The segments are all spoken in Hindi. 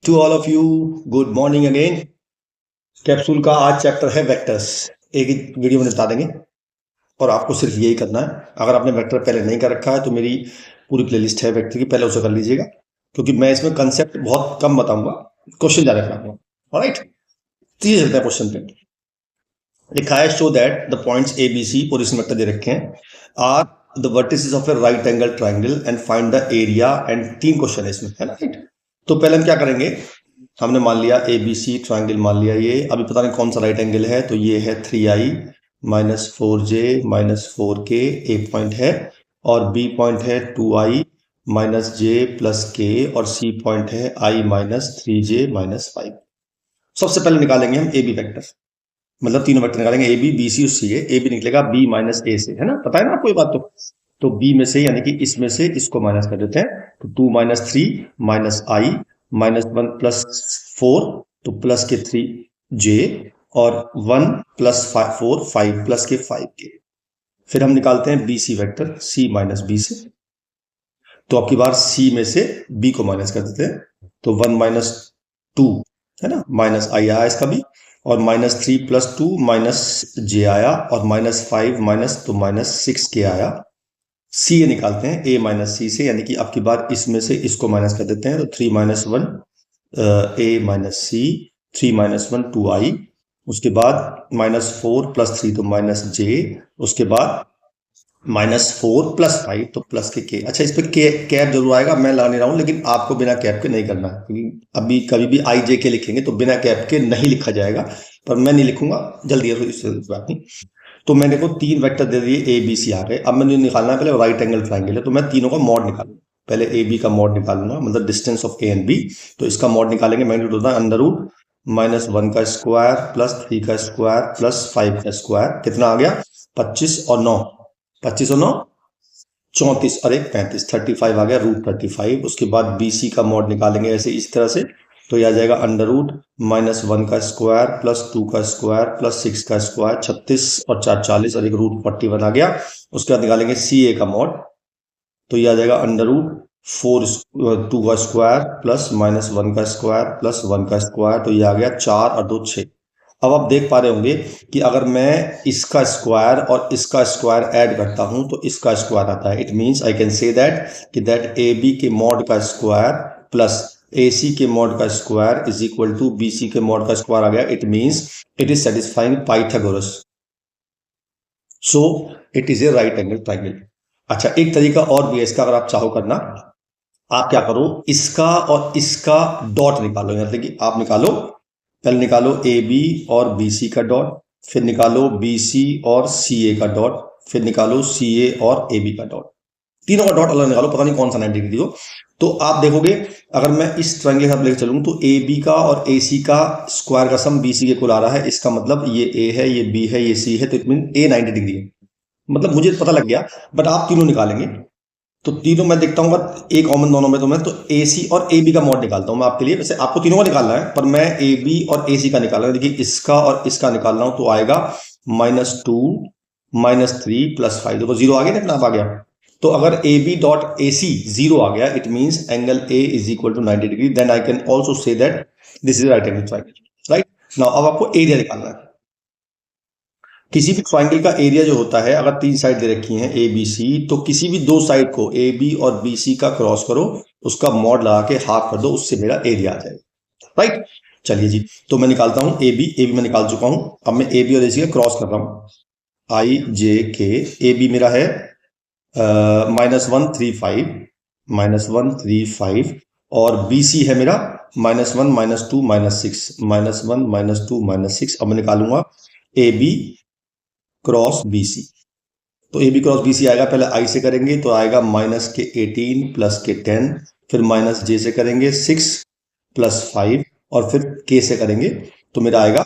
To all of you good morning again. Capsule का आज चैप्टर है वेक्टर्स। एक ही वीडियो में निपटा देंगे और आपको सिर्फ यही करना है। अगर आपने वेक्टर पहले नहीं कर रखा है तो मेरी पूरी प्लेलिस्ट है वेक्टर की, पहले उसे कर लीजिएगा क्योंकि मैं इसमें कंसेप्ट बहुत कम बताऊंगा, क्वेश्चन ज़्यादा कराऊंगा। ऑलराइट, चलिए चलते हैं क्वेश्चन पे। लिखा है show that the points A B C position vector दे रखे हैं are the vertices of a right angle triangle and find the area and 3 question है इसमें, है ना। राइट, तो पहले हम क्या करेंगे, हमने मान लिया ए बी सी ट्राइंगल मान लिया। ये अभी पता नहीं कौन सा राइट एंगल है, तो ये है 3i minus 4j minus 4k, ए पॉइंट है, और बी पॉइंट है 2i minus j plus k, और सी पॉइंट है i माइनस 3j माइनस 5। सबसे पहले निकालेंगे हम ए बी वैक्टर, मतलब तीनों वेक्टर निकालेंगे, ए बी बी सी और सी। ए बी निकलेगा बी माइनस ए से, है ना, पता है ना कोई बात। तो बी में से यानी कि इसमें से इसको माइनस कर देते हैं, तो 2 माइनस 3 माइनस आई माइनस 1 प्लस 4, तो प्लस के 3j, और 1 प्लस 4 5 प्लस के 5k। फिर हम निकालते हैं बी सी वैक्टर, सी माइनस बी से। तो आपकी बार सी में से बी को माइनस कर देते हैं, तो 1 माइनस 2 है ना, माइनस आई आया इसका भी, और माइनस 3 प्लस 2 माइनस जे आया, और माइनस 5 माइनस तो माइनस 6k आया। सी ए निकालते हैं ए माइनस सी से, यानी कि आपकी बार इसमें से इसको माइनस कर देते हैं, तो 3 माइनस 1 ए माइनस सी, 3 माइनस 1 2i, उसके बाद माइनस 4 प्लस 3 तो माइनस जे, उसके बाद माइनस 4 प्लस 5 तो प्लस के k। अच्छा, इस पर कैप जरूर आएगा, मैं ला नहीं रहा हूं, लेकिन आपको बिना कैप के नहीं करना है, क्योंकि अभी कभी भी आई जे के लिखेंगे तो बिना कैप के नहीं लिखा जाएगा, पर मैं नहीं लिखूंगा, जल्दी है, इससे बात नहीं। तो मैंने को 3 वेक्टर दे दिए, ए बी सी आ गए। अब मैंने निकालना है पहले राइट एंगल ट्राइंगल है, तो मैं तीनों का मॉड निकालूंगा। पहले ए बी का मॉड निकालूंगा, मतलब distance of a and b. तो इसका मॉड निकालेंगे, मैग्नीट्यूड होता है अंडर रूट माइनस 1 का स्क्वायर प्लस 3 का स्क्वायर प्लस 5 का स्क्वायर। कितना आ गया, 25 और 9, 25 और 9 34 और 1 35, 35 आ गया, रूट 35। उसके बाद बी सी का मॉड निकालेंगे ऐसे इस तरह से, तो यह आ जाएगा अंडर रूट माइनस 1 का स्क्वायर प्लस 2 का स्क्वायर प्लस 6 का स्क्वायर, 36 और 4 40 और एक रूट 41 आ गया। उसके बाद निकालेंगे सी ए का मॉड, तो यह आ जाएगा अंडर रूट 2 का स्क्वायर प्लस माइनस 1 का स्क्वायर प्लस 1 का स्क्वायर, तो यह आ गया 4 और 2 6। अब आप देख पा रहे होंगे कि अगर मैं इसका स्क्वायर और इसका स्क्वायर ऐड करता हूं तो इसका स्क्वायर आता है। It means I can say that कि दैट ए बी के मॉड का स्क्वायर प्लस ए सी के मॉड का square is equal to b c के मॉड का स्क्वायर आ गया। It means it is satisfying Pythagoras, so it is a right angle triangle. अच्छा, एक तरीका और भी है इसका, अगर आप चाहो करना, आप क्या करो, इसका और इसका डॉट निकालो। मतलब कि आप निकालो, पहले निकालो ए बी और बी सी का डॉट, फिर निकालो बी सी और सी ए का डॉट, फिर निकालो सी ए और ए बी का डॉट। तीनों का डॉट अलग निकालो, पता नहीं कौन सा 90 डिग्री हो। तो आप देखोगे अगर मैं इस ट्रायंगल के साथ लेकर चलूं तो ए बी का और ए सी का स्क्वायर का सम बी सी के कुल आ रहा है। इसका मतलब ये ए है, ये बी है, ये सी है, तो इट मीन ए 90 डिग्री है। मतलब मुझे पता लग गया, बट आप तीनों निकालेंगे तो तीनों मैं देखता हूँ, एक कॉमन दोनों में, तो मैं तो ए सी और ए बी का मॉड निकालता हूँ मैं आपके लिए। वैसे आपको तीनों का निकालना है, पर मैं ए बी और ए सी का निकाल रहा हूँ। देखिए, इसका और इसका निकाल रहा हूँ, तो आएगा -2 -3 प्लस 5। देखो जीरो आ गया ना, अपना आप आ गया। तो अगर A B dot A C zero आ गया, it means angle A is equal to 90 degree, then I can also say that this is right angle triangle. Right now, अब आपको एरिया निकालना है। किसी भी ट्राइंगल का एरिया जो होता है, अगर 3 साइड दे रखी हैं ए बी सी, तो किसी भी 2 साइड को ए बी और बी सी का क्रॉस करो, उसका मॉड लगा के हाफ कर दो, उससे मेरा एरिया आ जाएगा। राइट, चलिए जी, तो मैं निकालता हूं ए बी मैं निकाल चुका हूं। अब मैं ए बी और ए सी का क्रॉस कर रहा हूं, आई जे के। ए बी मेरा है -135 -135, और बी सी है मेरा -1 -2 -6 -1 -2 -6। अब मैं निकालूंगा A B cross B C. तो A B cross B C आएगा, पहले आई से करेंगे तो आएगा माइनस के 18 प्लस के 10, फिर माइनस जे से करेंगे 6 प्लस 5, और फिर के से करेंगे तो मेरा आएगा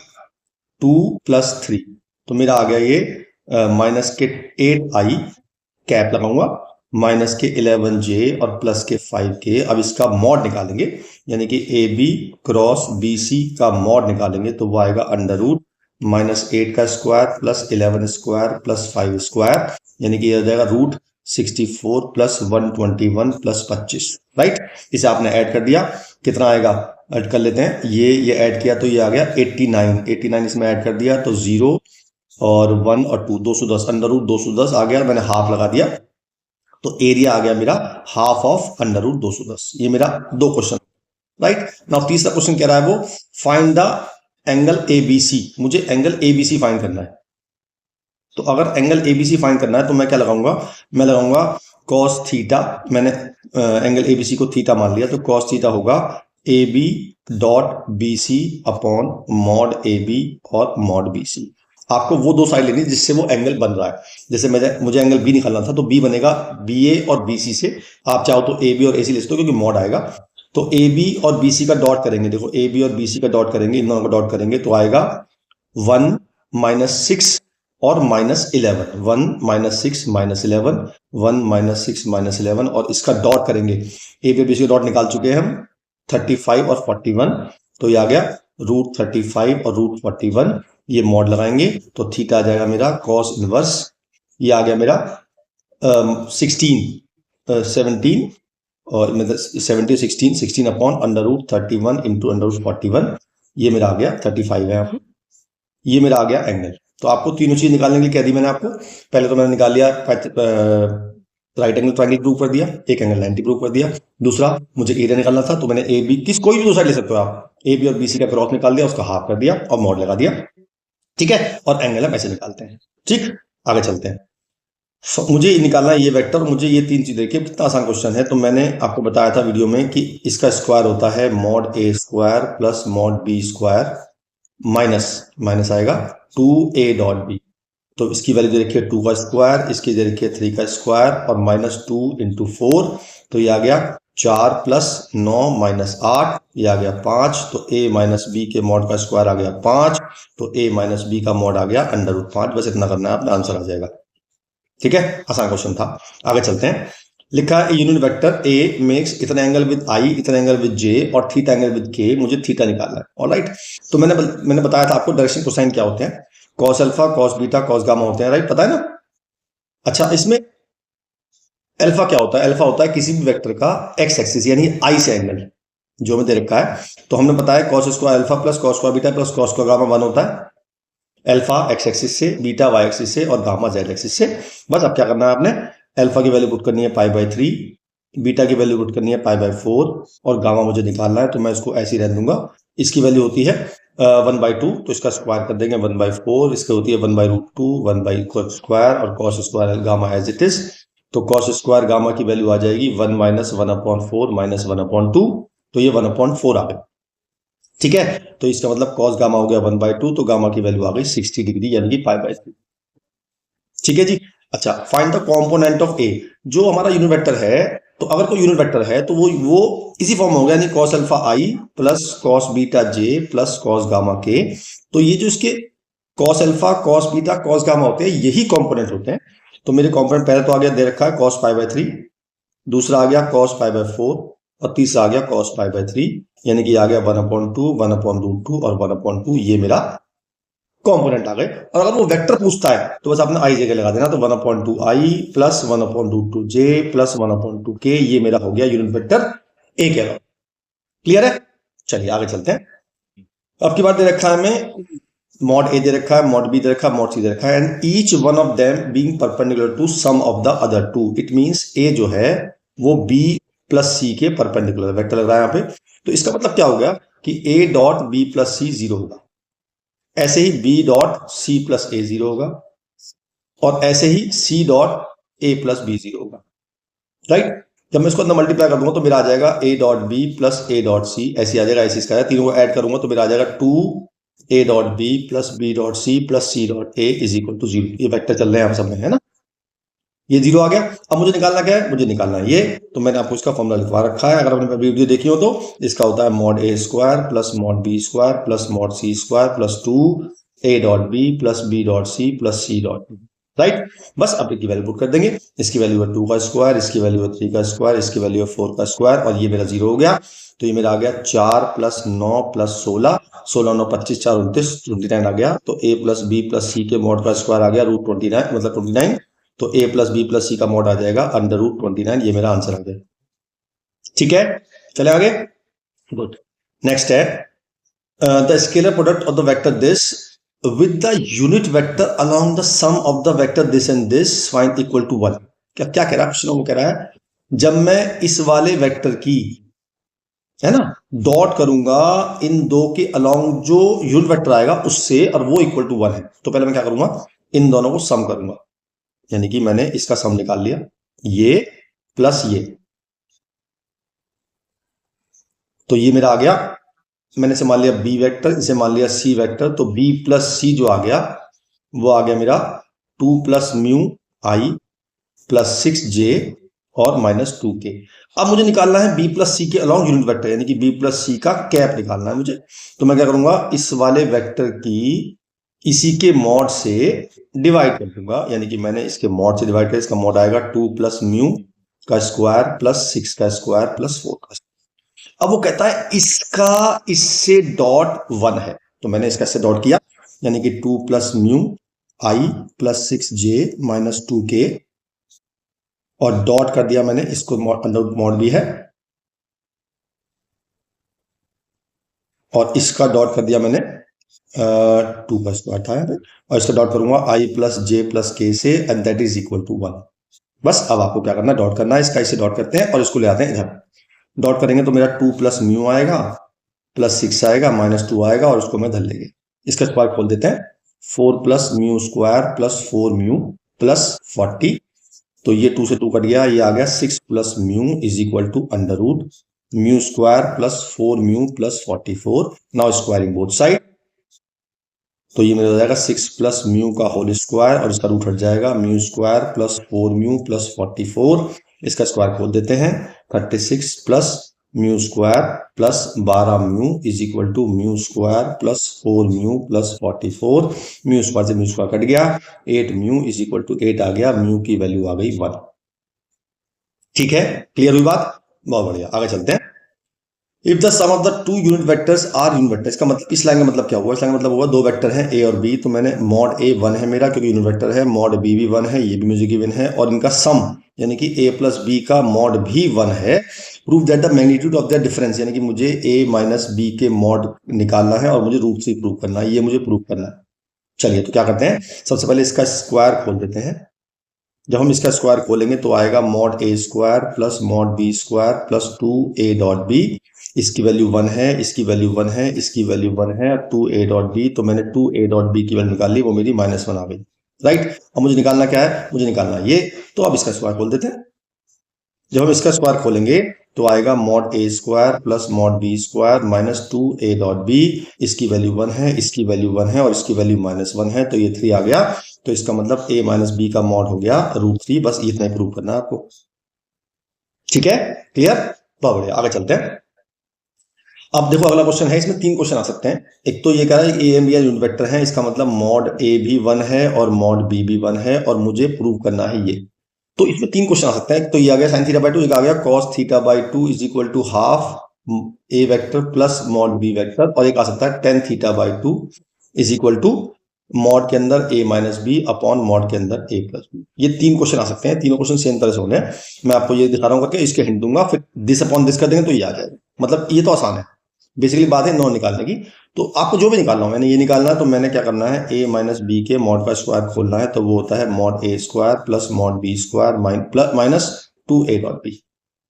2 प्लस 3। तो मेरा आ गया ये माइनस के 8 आई, कैप लगाऊंगा, माइनस के 11 जे और प्लस के 5 के। अब इसका मॉड निकालेंगे, यानी कि a B cross B c का मॉड निकालेंगे, तो वो आएगा अंडर रूट -8 का square plus 11 square plus 5 square, यानी कि ये हो जाएगा रूट 64 प्लस 121 प्लस 25। राइट, इसे आपने ऐड कर दिया, कितना आएगा ऐड कर लेते हैं। ये ऐड किया तो ये आ गया 89 इसमें ऐड कर दिया तो 0 और 1 और 2 210 अंडर रूट 210 आ गया, मैंने हाफ लगा दिया तो एरिया आ गया मेरा हाफ ऑफ अंडर रूट 210। ये मेरा 2 क्वेश्चन, राइट। नाउ तीसरा क्वेश्चन कह रहा है वो फाइंड द एंगल एबीसी, मुझे एंगल एबीसी फाइंड करना है। तो अगर एंगल एबीसी फाइंड करना है तो मैं क्या लगाऊंगा, मैं लगाऊंगा कॉस थीटा। मैंने एंगल एबीसी को थीटा मान लिया तो कॉस थीटा होगा a B dot b c upon mod a b और मॉड बी सी। आपको वो 2 साइड लेनी जिससे वो एंगल बन रहा है। जैसे मुझे एंगल बी निकालना था तो बी बनेगा बी ए और बी सी से, आप चाहो तो ए बी और ए सी ले सकते हो क्योंकि मॉड आएगा। तो ए बी और बी सी का डॉट करेंगे, देखो ए बी और बी सी का डॉट करेंगे, इन दोनों का डॉट करेंगे तो आएगा 1 -6 और -11, 1 -6 -11, 1 -6 -11 और इसका डॉट करेंगे, ए बी बी सी का डॉट निकाल चुके हैं हम 35 और 41, तो ये आ गया √35 और √41। ये मॉड लगाएंगे तो थीटा आ जाएगा मेरा कॉस इनवर्स, ये आ गया मेरा 17 और मतलब 16 अपॉन √31 इंटू √41, ये मेरा आ गया 35 है यहाँ पे। ये मेरा आ गया एंगल। तो आपको तीनों चीज निकालने के लिए कह दी मैंने आपको। पहले तो मैंने निकाल लिया राइट एंगल ट्रायंगल प्रूव कर दिया, एक एंगल 90 प्रूव कर दिया। दूसरा मुझे एरिया निकालना था तो मैंने ए बी कोई भी 2 साइड ले सकते हो आप, ए बी और बी सी का क्रॉस निकाल दिया, उसका हाफ कर दिया और मॉड लगा दिया, ठीक है। और एंगल हम ऐसे निकालते हैं, ठीक। आगे चलते हैं। मुझे निकालना है ये वेक्टर, मुझे ये 3 चीज देखिए कितना आसान क्वेश्चन है। तो मैंने आपको बताया था वीडियो में कि इसका स्क्वायर होता है mod A square plus mod B square minus आएगा 2a डॉट बी। तो इसकी वैल्यू दे रखी है 2 का स्क्वायर, इसकी दे रखी है 3 का स्क्वायर और -2 × 4, तो ये आ गया 4 + 9 - 8, ये आ गया 5। तो a - b के मॉड का स्क्वायर आ गया 5, तो a - b का मॉड आ गया √5। बस इतना करना है, अपना आंसर आ जाएगा, ठीक है। आसान क्वेश्चन था। आगे चलते हैं। लिखा है यूनिट वेक्टर ए मेक्स इतना एंगल विद आई, इतना एंगल विद जे और थीटा एंगल विद के, मुझे थीटा निकालना है, ऑलराइट। तो मैंने बताया था आपको डायरेक्शन कोसाइन क्या होते हैं, cos alpha cos beta cos gamma होते हैं, राइट, पता है ना। अच्छा, इसमें अल्फा क्या होता है, अल्फा होता है किसी भी वेक्टर का एक्स एक्सिस यानी आई से एंगल जो हमें दे रखा है। तो हमने बताया cos square alpha plus cos square beta plus cos square gamma 1 होता है, अल्फा एक्स एक्सिस से, बीटा वाई एक्सिस से और गामा जेड एक्सिस से। बस अब क्या करना है आपने, अल्फा की वैल्यू पुट करनी है π/3, बीटा की वैल्यू पुट करनी है π/4 और गामा मुझे निकालना है तो मैं इसको ऐसे ही रहने दूंगा। इसकी वैल्यू होती है 1/2, तो इसका स्क्वायर कर देंगे 1/4, इसकी होती है 1/√2, 1/2 और cos square gamma as it is. तो कॉस स्क्वायर गामा की वैल्यू आ जाएगी 1 - 1/4 - 1/2, तो ये 1/4 आ गया, ठीक है। तो इसका मतलब कॉस गामा हो गया 1/2, तो गामा की वैल्यू आ गई 60 डिग्री यानी कि π/3, ठीक है जी। अच्छा, फाइंड द कंपोनेंट ऑफ ए, जो हमारा यूनिट वेक्टर है, तो अगर कोई यूनिट वेक्टर है तो वो इसी फॉर्म में हो गया, यानी कॉस अल्फा आई प्लस कॉस बीटा जे प्लस कॉस गामा के। तो ये जो इसके cos alpha cos beta cos gamma होते हैं, यही कंपोनेंट होते हैं। तो मेरे कंपोनेंट पहले तो आ गया दे रखा है कॉस π/3, दूसरा आ गया कॉस π/4 और तीसरा आ गया कॉस π/3, यानी कि आ गया 1/2, 1/√2 और 1/2, ये मेरा कंपोनेंट आ गए। और अगर वो वेक्टर पूछता है तो बस आपने आई जगह लगा देना, तो 1/2 आई प्लस 1/√2 जे प्लस 1/2 के, ये मेरा हो गया यूनिट वेक्टर ए के अलावा। क्लियर है, चलिए आगे चलते हैं। अब की बात दे रखा है हमें मॉड ए दे रखा है, मॉड बी दे रखा है, मॉड सी दे रखा है, and each one of them being perpendicular to sum of the other two. It means A जो है वो बी प्लस सी के परपेंडिकुलर वेक्टर लग रहा है यहाँ पे। तो इसका मतलब क्या हो गया कि A dot B plus C 0 होगा, ऐसे ही B dot C plus A 0 होगा और ऐसे ही C dot A plus B 0 होगा, राइट। जब मैं इसको अंदर मल्टीप्लाई कर दूंगा तो मेरा आ जाएगा a dot B plus a dot c, ऐसे आ जाएगा, ऐसे इसका है, तीनों को ऐड करूंगा तो मेरा आ जाएगा 2a dot B plus B dot C plus C dot a is equal to 0। ये वेक्टर चल रहे हैं हम सब में, है ना। ये 0 आ गया। अब मुझे निकालना क्या है, मुझे निकालना है ये, तो मैंने आपको इसका फॉर्मूला लिखवा रखा है। अगर आपने वीडियो देखी हो तो इसका होता है mod A square plus mod B square plus mod C square plus 2a dot B plus B dot C plus C dot, right. बस अब इसकी वैल्यू पुट कर देंगे, इसकी वैल्यू है 2 का स्क्वायर, इसकी वैल्यू है 3 का स्क्वायर, इसकी वैल्यू है 4 का स्क्वायर और ये मेरा 0 हो गया। तो ये मेरा आ गया 4 + 9 + 16, 16 9 25 4 29, 29 आ गया। तो a plus B plus C के मॉड का स्क्वायर आ गया √29 मतलब 29, तो a प्लस बी प्लस सी का मॉड आ जाएगा √29, ये मेरा आंसर आ गया, ठीक है। चले आगे, गुड। नेक्स्ट है the scalar product of the vector this with the unit vector along the sum of the vector this and this find equal to 1। क्या क्या कह रहा है क्वेश्चन? वो कह रहा है जब मैं इस वाले वेक्टर की, है ना, डॉट करूंगा इन दो के अलोंग जो यूनिट वेक्टर आएगा उससे, और वो इक्वल टू 1 है, तो पहले मैं क्या करूंगा, इन दोनों को सम करूंगा। यानी कि मैंने इसका सम निकाल लिया, ये प्लस ये, तो ये मेरा आ गया। मैंने इसे मान लिया बी वेक्टर, इसे मान लिया सी वेक्टर, तो बी प्लस सी जो आ गया वो आ गया मेरा 2 प्लस म्यू आई प्लस 6j और माइनस 2k। अब मुझे निकालना है बी प्लस सी के अलॉन्ग यूनिट वेक्टर, यानी कि बी प्लस सी का कैप निकालना है मुझे। तो मैं क्या करूंगा, इस वाले वेक्टर की इसी के मॉड से डिवाइड कर दूंगा, यानी कि मैंने इसके मॉड से डिवाइड किया, इसका मॉड आएगा 2 प्लस म्यू का स्क्वायर प्लस 6 का स्क्वायर प्लस 4 का। अब वो कहता है इसका इससे डॉट 1 है, तो मैंने इसका इससे डॉट किया, यानी कि 2 प्लस म्यू आई प्लस 6j माइनस 2k, और डॉट कर दिया मैंने इसको, अंडर मॉड भी है, और इसका डॉट कर दिया मैंने 2 का स्क्वायर था यहाँ पे, और इसका डॉट करूंगा आई प्लस जे प्लस के से, and that is equal to 1। बस अब आपको क्या करना है, डॉट करना है, इसका इसे डॉट करते हैं और इसको ले आते हैं इधर। डॉट करेंगे तो मेरा 2 प्लस म्यू आएगा प्लस 6 आएगा माइनस 2 आएगा, और उसको मैं धर लेंगे। इसका स्क्वायर खोल देते हैं, 4 plus mu square plus 4 mu plus 40, तो ये 2 से 2 कट गया, ये आ गया 6 plus mu is equal to under root mu square plus 4 mu plus 44। Now squaring both side, तो ये मेरा हो जाएगा 6 प्लस म्यू का होल स्क्वायर, और इसका रूट हट जाएगा, mu square plus 4 mu plus 44। इसका स्क्वायर खोल देते हैं, 36 plus mu square plus 12 mu is equal to mu square plus 4 mu plus 44। Mu square से म्यू स्क्वायर कट गया, 8 म्यू इज इक्वल टू 8 आ गया, म्यू की वैल्यू आ गई 1। ठीक है, क्लियर हुई बात? बहुत बढ़िया, आगे चलते हैं। If the sum of the two unit vectors are unit vector, इसका मतलब, इस लाइन का मतलब क्या हुआ, इस लाइन का मतलब हुआ दो वेक्टर हैं ए और बी, तो मैंने मॉड ए 1 है मेरा क्योंकि यूनिट वेक्टर है, मॉड बी भी 1 है, ये भी मुझे गिवन है, और इनका सम यानी कि ए प्लस बी का मॉड भी 1 है। Prove that the magnitude of the difference, यानी कि मुझे ए माइनस बी के मॉड निकालना है और मुझे रूट से प्रूव करना है, ये मुझे प्रूव करना है। चलिए तो क्या करते हैं, सबसे पहले इसका स्क्वायर खोल देते हैं। जब हम इसका स्क्वायर खोलेंगे तो आएगा mod A square plus mod B square plus 2a dot B, इसकी वैल्यू 1 है, इसकी वैल्यू 1 है, इसकी वैल्यू 1 है, 2a डॉट बी, तो मैंने 2a डॉट बी की वैल्यू निकाल ली, वो मेरी -1 आ गई, राइट। अब मुझे निकालना क्या है, मुझे निकालना है ये, तो अब इसका स्क्वायर खोल देते हैं। जब हम इसका स्क्वायर खोलेंगे तो आएगा mod A square plus mod B square minus 2a dot B, इसकी वैल्यू 1 है, इसकी वैल्यू 1 है, और इसकी वैल्यू -1 है, तो ये 3 आ गया, तो इसका मतलब a माइनस बी का मॉड हो गया √3। बस इतना ही प्रूव करना है आपको। ठीक है, क्लियर? बहुत बढ़िया, आगे चलते हैं। अब देखो अगला क्वेश्चन है, इसमें 3 क्वेश्चन आ सकते हैं। एक तो ये कह रहा है ए एंड बी यूनिट वेक्टर है, इसका मतलब मॉड ए भी 1 है और मॉड बी भी 1 है, और मुझे प्रूव करना है ये। तो इसमें 3 क्वेश्चन आ सकते हैं। तो ये आ गया sin थीटा बाई 2, एक आ गया cos theta by 2 is equal to half a vector plus mod b vector, और एक आ सकता है tan theta by 2 is equal to mod के अंदर a minus b upon mod के अंदर a प्लस बी। ये 3 क्वेश्चन आ सकते हैं, तीनों क्वेश्चन सेम तरह से होने हैं। मैं आपको ये दिखा रहा हूँ करके, इसके हिंट दूंगा, फिर दिस अपॉन दिस कर देंगे तो ये आ जाएगा। मतलब ये तो आसान है, बेसिकली बात है नॉन निकालने की। तो आपको जो भी निकालना हो, मैंने ये निकालना है, तो मैंने क्या करना है, a माइनस बी के मॉड का स्क्वायर खोलना है, तो वो होता है mod A square plus mod B square minus 2a dot B,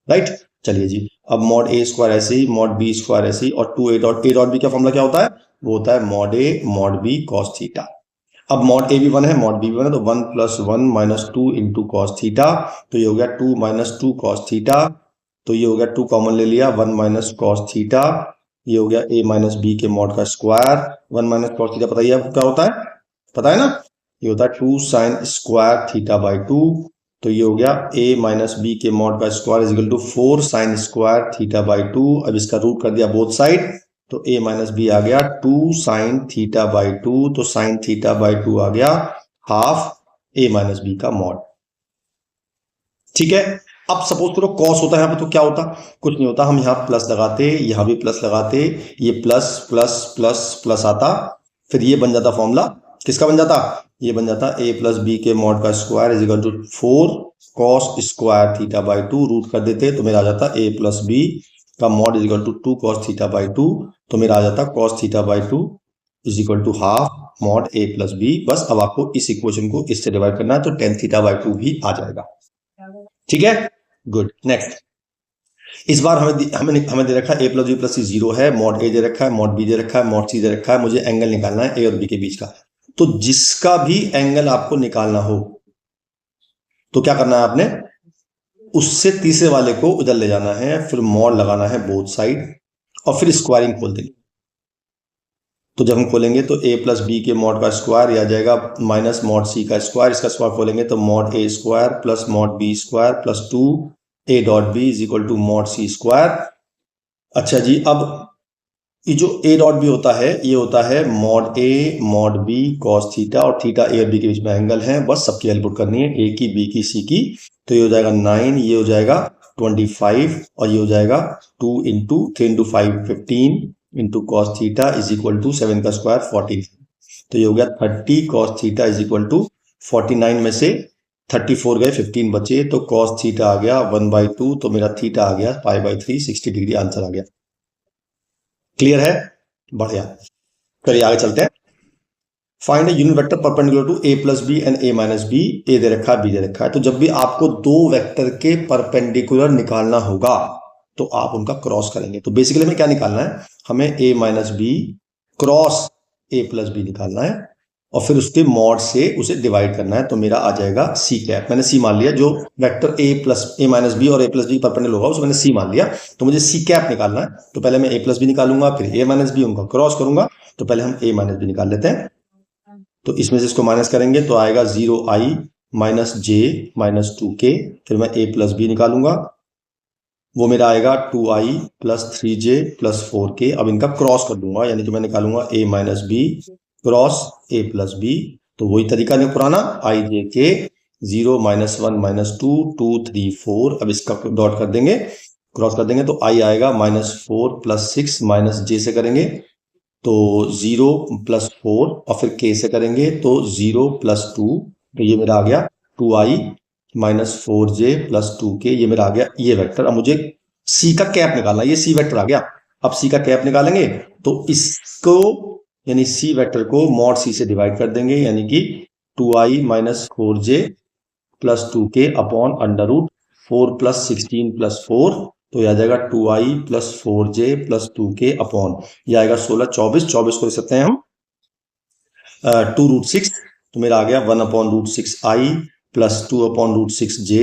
right. चलिए जी, अब मॉड ए स्क्वायर ऐसे ही, मॉड बी स्क्वायर ऐसे ही, और 2a डॉट बी का फॉर्मूला क्या होता है, वो होता है mod A mod B cos theta. अब मॉड ए भी 1 है, मॉड बी भी 1 है, तो 1 plus 1 minus 2 into cos theta, तो ये हो गया 2 माइनस 2 कॉस थीटा, तो ये हो गया 2 कॉमन ले लिया, 1 माइनस कॉस थीटा, ये हो गया a माइनस बी के मॉड का स्क्वायर, 1 माइनस कॉस थीटा पता ही आपको क्या होता है, पता है ना, ये होता है 2 साइन स्क्वायर थीटा बाई 2, तो ये हो गया a माइनस बी के मॉड का square is equal to 4 sine square theta by 2। अब इसका रूट कर दिया बोथ साइड, तो a माइनस बी आ गया 2 साइन थीटा बाई 2, तो साइन थीटा बाई 2 आ गया हाफ a माइनस बी का मॉड। ठीक है, अब सपोज करो कॉस होता है यहाँ पे, तो क्या होता, कुछ नहीं होता, हम यहाँ प्लस लगाते, यहाँ भी प्लस लगाते, ये प्लस प्लस प्लस प्लस आता, फिर ये बन जाता फॉर्मूला, किसका बन जाता, ये बन जाता a प्लस बी के मॉड का square is equal to 4 cos square theta by 2, root कर देते तो मेरा आ जाता a प्लस बी का mod is equal to 2 cos theta by 2, तो मेरा आ जाता cos theta by 2 is equal to half mod a plus b. बस अब आपको इस इक्वेशन को इससे डिवाइड करना है तो tan थीटा बाई 2 भी आ जाएगा। ठीक है, गुड। नेक्स्ट, इस बार हमें दे रखा है a plus B plus C 0 है, मॉड a दे रखा है, मॉड b दे रखा है, मॉड c दे रखा है। मुझे एंगल निकालना है a और b के बीच का। तो जिसका भी एंगल आपको निकालना हो तो क्या करना है आपने, उससे तीसरे वाले को उधर ले जाना है, फिर मॉड लगाना है बोथ साइड और फिर स्क्वायरिंग खोल देंगे। तो जब हम खोलेंगे तो a प्लस बी के मॉड का स्क्वायर आ जाएगा माइनस मॉड c का स्क्वायर। इसका स्क्वायर खोलेंगे तो mod a square plus mod b square plus 2 a dot B is equal to mod c square. अच्छा जी, अब ये जो a डॉट बी होता है ये होता है mod a mod b cos theta, और थीटा a और b के बीच में एंगल है। बस सबकी वैल्यू पुट करनी है, a की, b की, c की। तो ये हो जाएगा 9, ये हो जाएगा 25 और ये हो जाएगा 2 into 3 into 5 15 into cos theta is equal to 7 का स्क्वायर 14। तो ये हो गया 30 cos theta is equal to 49 में से 34 गए, 15 बचे, तो कॉस थीटा आ गया 1/2, तो मेरा थीटा आ गया π/3 60 डिग्री आंसर आ गया। क्लियर है, बढ़िया। चलिए आगे चलते हैं। Find unit vector perpendicular to a plus B and a minus B. a दे रखा है, b दे रखा है। तो जब भी आपको दो वेक्टर के परपेंडिकुलर निकालना होगा तो आप उनका क्रॉस करेंगे। तो बेसिकली हमें क्या निकालना है, हमें a minus B cross a plus B निकालना है और फिर उसके मॉड से उसे डिवाइड करना है। तो मेरा आ जाएगा c कैप। मैंने c मान लिया, जो वेक्टर a माइनस बी और a प्लस बी परपेंडिकुलर होगा उसको मैंने c मान लिया। तो मुझे c कैप निकालना है, तो पहले मैं a प्लस बी निकालूंगा, फिर a माइनस बी, उनका क्रॉस करूंगा। तो पहले हम a माइनस बी निकाल लेते हैं। तो इसमें से इसको माइनस करेंगे तो आएगा 0i minus j minus 2k। फिर मैं a प्लस बी निकालूंगा, वो मेरा आएगा 2i plus 3j plus 4k। अब इनका क्रॉस कर दूंगा, यानी कि मैं निकालूंगा a minus B cross a plus B. तो वही तरीका नहीं पुराना, i j k 0 minus 1 minus 2 2 3 4। अब इसका डॉट कर देंगे, क्रॉस कर देंगे तो i आएगा माइनस 4 प्लस 6 माइनस j से करेंगे तो 0 प्लस 4 और फिर k से करेंगे तो 0 प्लस 2। तो ये मेरा आ गया 2i minus 4j plus 2k। ये मेरा आ गया ये वेक्टर। अब मुझे c का कैप निकालना, ये c वेक्टर आ गया। अब c का कैप निकालेंगे तो इसको यानी c वेक्टर को मॉड c से डिवाइड कर देंगे, यानी कि 2i minus 4j plus 2k upon under root 4 plus 16 plus 4। तो यह आ जाएगा 2i plus 4j plus 2k upon, यह आएगा 16 24 24 को लिख सकते हैं हम 2√6। तो मेरा आ गया 1/√6i plus 2/√6j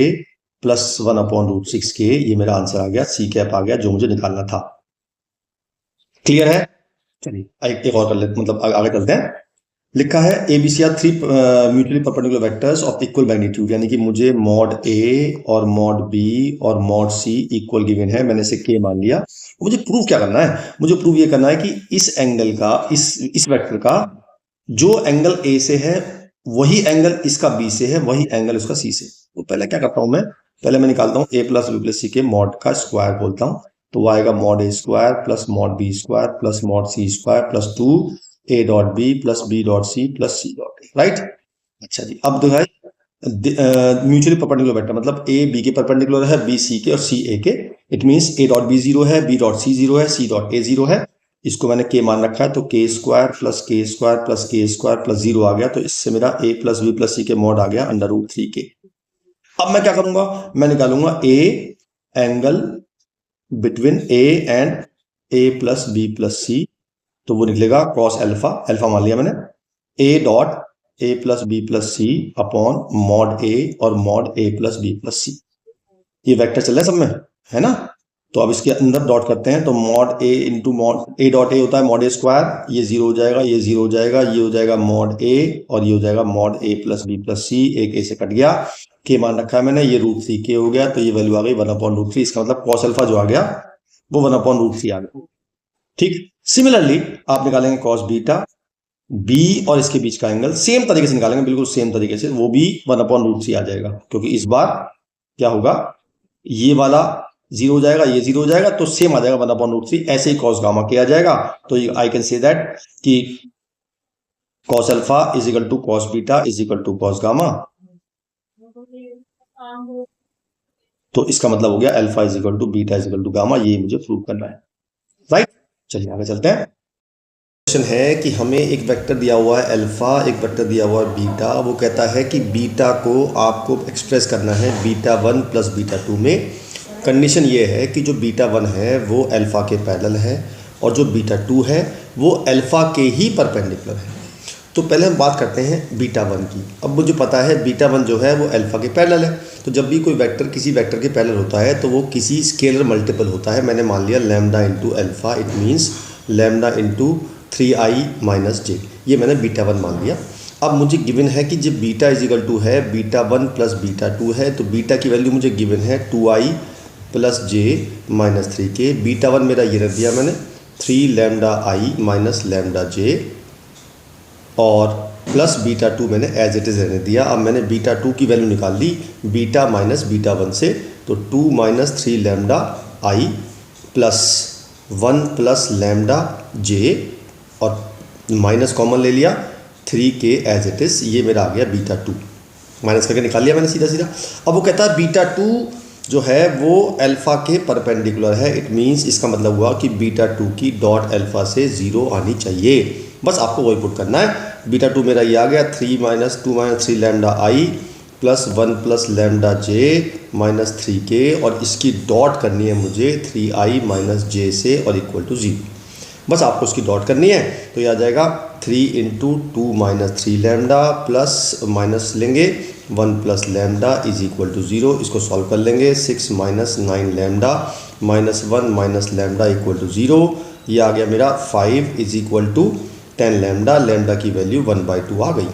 plus 1/√6k। ये मेरा आंसर आ गया, सी कैप आ गया जो मुझे निकालना था। क्लियर है, चलिए एक और कर लेते, मतलब आगे चलते हैं। लिखा है ABC are 3 mutually perpendicular vectors of equal magnitude, यानी कि मुझे मॉड A और मॉड B और मॉड C इक्वल गिवन है, मैंने इसे K मान लिया। मुझे प्रूव क्या करना है, मुझे प्रूव ये करना है कि इस एंगल का, इस वेक्टर का जो एंगल A से है वही एंगल इसका B से है, वही एंगल उसका C से। तो पहले क्या करता हूं मैं, पहले मैं निकालता हूं A plus B plus C के मॉड का स्क्वायर बोलता हूं। तो वो आएगा mod A square plus mod B square plus mod C square plus 2 a dot B plus B dot C plus C dot A, right. अच्छा जी, अब देखा म्यूचुअली परपेंडिकुलर वेक्टर मतलब a b के परपेंडिकुलर है, b c के और c a के। It means a dot b 0 है, b डॉट c 0 है, c डॉट a 0 है। इसको मैंने k मान रखा है, तो k square plus k square plus k square plus 0 आ गया। तो इससे मेरा a plus b plus c के मॉड आ गया √3k। अब मैं क्या करूंगा, मैं निकालूंगा a angle between a and a plus b plus c। तो वो निकलेगा कॉस अल्फा, अल्फा मान लिया मैंने, a डॉट a plus B plus C upon mod a और mod a plus B plus C. ये वेक्टर चल रहा है सब में, है ना। तो अब इसके अंदर डॉट करते हैं, तो mod a into mod a डॉट a होता है मॉड a स्क्वायर, ये 0 हो जाएगा, ये 0 हो जाएगा, ये हो जाएगा मॉड a और ये हो जाएगा mod a plus B plus C. एक a से कट गया, k मान रखा है मैंने, ये √3k हो गया। तो ये वैल्यू आ गई 1/√3। इसका मतलब कॉस अल्फा जो आ गया वो 1/√3 आ गया। ठीक, सिमिलरली आप निकालेंगे कॉस बीटा, बी और इसके बीच का एंगल सेम तरीके से निकालेंगे, बिल्कुल सेम तरीके से, वो भी 1/√3 आ जाएगा। क्योंकि इस बार क्या होगा, ये वाला 0 हो जाएगा, ये 0 हो जाएगा, तो सेम आ जाएगा 1/√3। ऐसे ही कॉस गामा के आ जाएगा। तो आई कैन से दैट कि cos alpha is equal to cos beta is equal to cos gamma. तो इसका मतलब हो गया alpha is equal to beta is equal to gamma, ये मुझे प्रूव करना है, राइट। चलिए आगे चलते हैं। क्वेश्चन है कि हमें एक वेक्टर दिया हुआ है अल्फा, एक वेक्टर दिया हुआ है बीटा। वो कहता है कि बीटा को आपको एक्सप्रेस करना है बीटा 1 प्लस बीटा 2 में। कंडीशन ये है कि जो बीटा 1 है वो अल्फा के पैरेलल है और जो बीटा 2 है वो अल्फा के ही परपेंडिकुलर है। तो पहले हम बात करते हैं बीटा 1 की। अब मुझे पता है बीटा 1 जो है वो अल्फा के पैरेलल है, तो जब भी कोई वेक्टर किसी वेक्टर के पैरेलल होता है तो वो किसी स्केलर मल्टीपल होता है। मैंने मान लिया lambda into alpha, it means lambda into 3i minus J, ये मैंने बीटा 1 मान लिया। अब मुझे गिवन है कि जब बीटा इज इक्वल टू है बीटा 1 प्लस बीटा 2 है, तो बीटा की वैल्यू मुझे गिवन है 2i प्लस जे माइनस 3 के। बीटा 1 मेरा ये रख दिया मैंने 3 लैम्डा आई माइनस लैम्डा जे, और प्लस बीटा 2 मैंने एज इट इज़ रहने दिया। अब मैंने बीटा 2 की वैल्यू निकाल ली बीटा माइनस बीटा 1 से, तो 2 minus 3 lambda I plus 1 plus lambda जे, और माइनस कॉमन ले लिया 3 के एज इट इज़, ये मेरा आ गया बीटा 2, माइनस करके निकाल लिया मैंने सीधा सीधा। अब वो कहता है बीटा 2 जो है वो अल्फ़ा के परपेंडिकुलर है, इट मीन्स इसका मतलब हुआ कि बीटा 2 की डॉट अल्फ़ा से 0 आनी चाहिए। बस आपको वही पुट करना है। बीटा 2 मेरा ये आ गया 3 minus 2 minus 3 lambda I plus 1 plus lambda J minus 3 के, और इसकी डॉट करनी है मुझे 3i माइनस जे से और इक्वल टू 0। बस आपको उसकी डॉट करनी है, तो ये आ जाएगा 3 into 2 minus 3 lambda plus minus लेंगे 1 plus lambda is equal to 0। इसको सॉल्व कर लेंगे 6 minus 9 lambda minus 1 minus lambda equal to 0। ये आ गया मेरा 5 is equal to 10 lambda, lambda की वैल्यू 1/2 आ गई।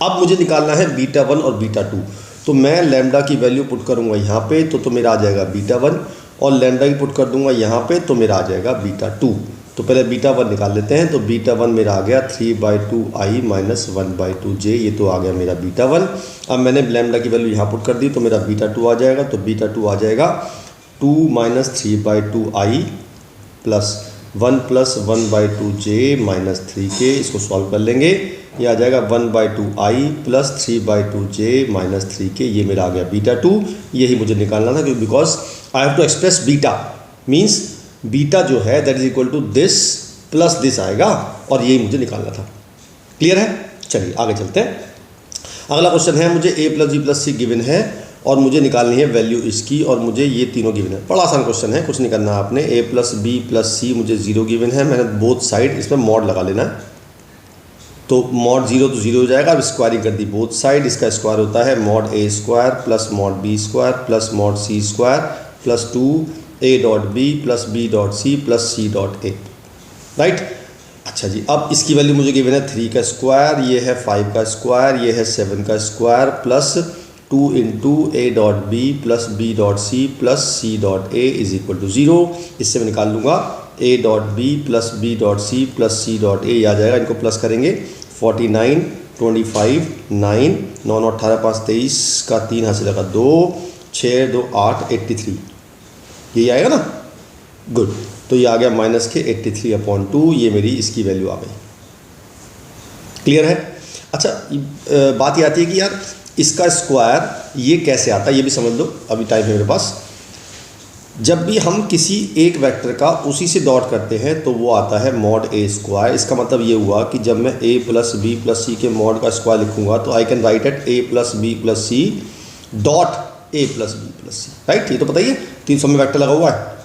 अब मुझे निकालना है बीटा 1 और बीटा 2, तो मैं लैम्डा की वैल्यू पुट करूँगा यहाँ पे, तो मेरा आ जाएगा बीटा 1, और लैम्डा की पुट कर दूंगा यहाँ पे, तो मेरा आ जाएगा बीटा 2। तो पहले बीटा 1 निकाल लेते हैं, तो बीटा 1 मेरा आ गया 3/2i माइनस 1/2 जे, ये तो आ गया मेरा बीटा 1। अब मैंने लैम्डा की वैल्यू यहाँ पुट कर दी, तो मेरा बीटा 2 आ जाएगा, तो बीटा 2 आ जाएगा 2 माइनस 3/2i प्लस 1 प्लस 1/2 जे माइनस 3 के। इसको सॉल्व कर लेंगे, ये आ जाएगा 1/2i प्लस 3/2 जे माइनस 3 के, ये मेरा आ गया बीटा 2। यही मुझे निकालना था, क्योंकि because I have to express beta, means beta जो है that is equal to this plus this आएगा, और यही मुझे निकालना था। क्लियर है? चलिए आगे चलते हैं। अगला क्वेश्चन है, मुझे a plus B plus C given है और मुझे निकालनी है वैल्यू इसकी, और मुझे ये तीनों गिवन है। बड़ा आसान क्वेश्चन है, कुछ नहीं करना है आपने। a प्लस बी प्लस सी मुझे 0 गिवन है, मैंने बोथ साइड इसमें मॉड लगा लेना है, तो मॉड 0 तो 0 हो जाएगा। अब स्क्वायरिंग कर दी बोथ साइड, इसका स्क्वायर होता है mod a square plus mod b square plus mod c square plus 2a dot b plus b dot c plus c dot a, right. अच्छा जी, अब इसकी वैल्यू मुझे गिवन है 3 का स्क्वायर, ये है 5 का स्क्वायर, ये है 7 का square plus 2 into a dot b plus b dot c plus c dot a is equal to 0। इससे मैं निकाल लूँगा a dot b plus b dot c plus c dot a, आ जाएगा। इनको प्लस करेंगे 49 25 9 9 18 5 23 का 3 हासिल लगा 2 6 2 8 83, यही आएगा ना। गुड, तो ये आ गया माइनस के 83/2, ये मेरी इसकी वैल्यू आ गई। क्लियर है? अच्छा, बात ये आती है कि यार इसका स्क्वायर ये कैसे आता है, ये भी समझ लो, अभी टाइम है मेरे पास। जब भी हम किसी एक वेक्टर का उसी से डॉट करते हैं तो वो आता है मॉड a स्क्वायर। इसका मतलब ये हुआ कि जब मैं a plus B plus C के मॉड का स्क्वायर लिखूंगा तो I can write at a plus B plus C dot a plus B plus C, right. ये तो पता ही है, 300 में वेक्टर लगा हुआ है।